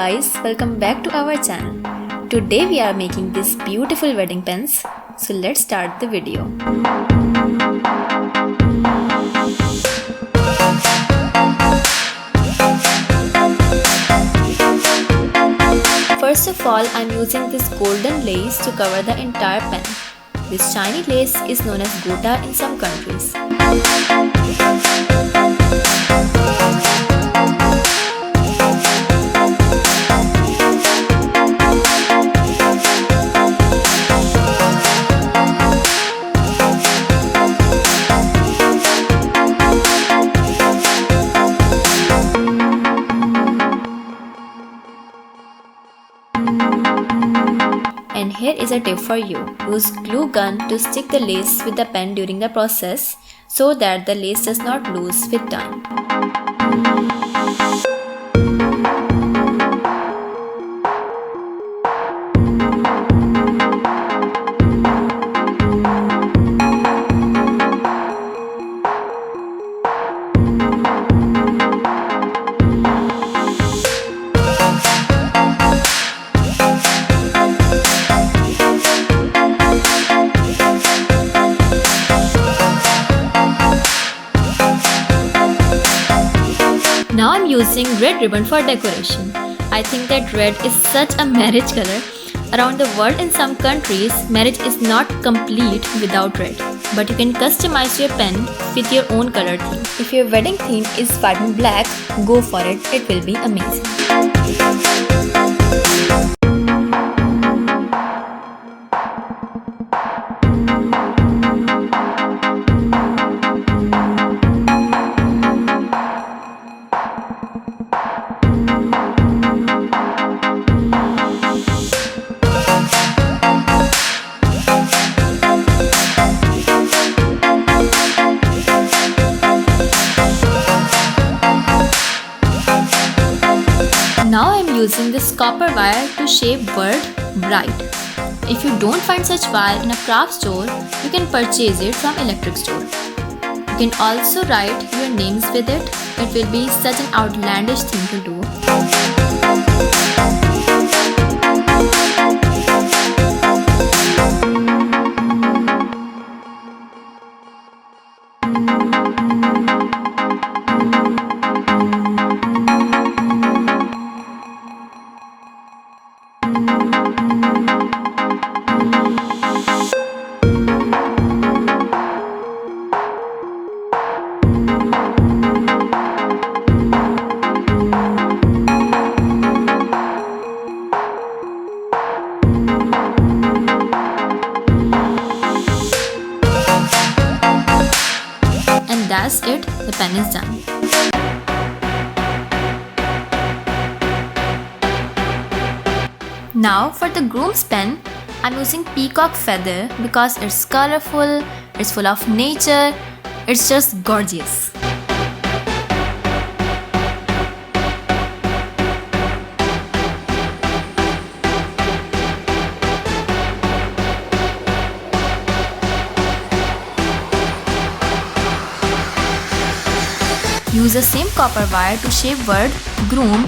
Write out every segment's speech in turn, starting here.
guys, welcome back to our channel. Today we are making these beautiful wedding pens. So let's start the video. First of all, I'm using this golden lace to cover the entire pen. This shiny lace is known as gota in some countries. And here is a tip for you. Use glue gun to stick the lace with the pen during the process so that the lace does not lose with time. Now I'm using red ribbon for decoration. I think that red is such a marriage color. Around the world in some countries, marriage is not complete without red. But you can customize your pen with your own color theme. If your wedding theme is white and black, go for it. It will be amazing. Now I'm using this copper wire to shape word bride. If you don't find such wire in a craft store, you can purchase it from electric store. You can also write your names with it. It will be such an outlandish thing to do. And that's it, the pen is done. Now for the groom's pen, I'm using peacock feather because it's colorful, it's full of nature, it's just gorgeous. Use the same copper wire to shape word groom,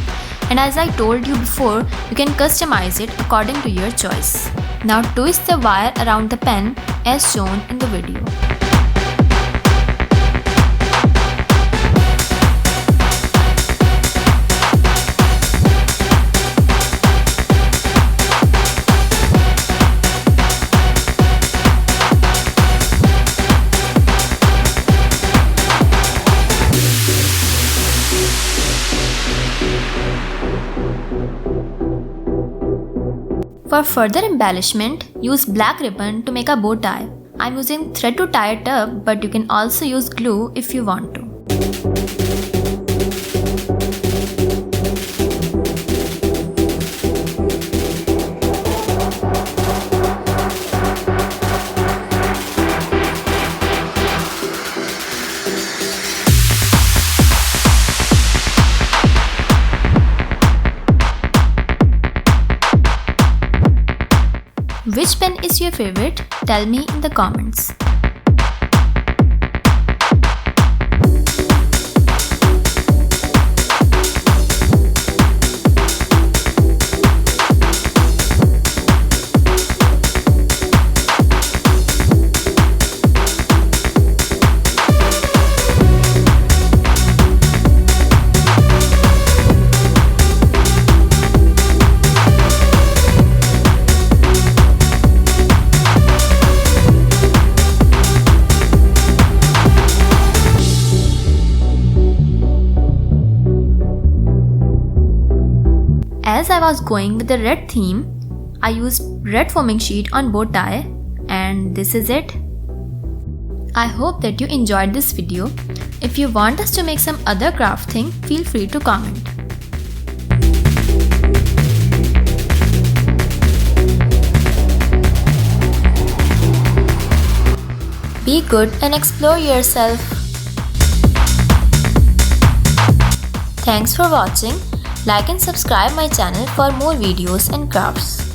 and as I told you before, you can customize it according to your choice. Now twist the wire around the pen as shown in the video. For further embellishment, use black ribbon to make a bow tie. I'm using thread to tie it up, but you can also use glue if you want to. Which pen is your favorite? Tell me in the comments. was going with the red theme, I used red foaming sheet on bow tie, and this is it. I hope that you enjoyed this video. If you want us to make some other craft thing, feel free to comment. Be good and explore yourself. Thanks for watching. Like and subscribe my channel for more videos and crafts.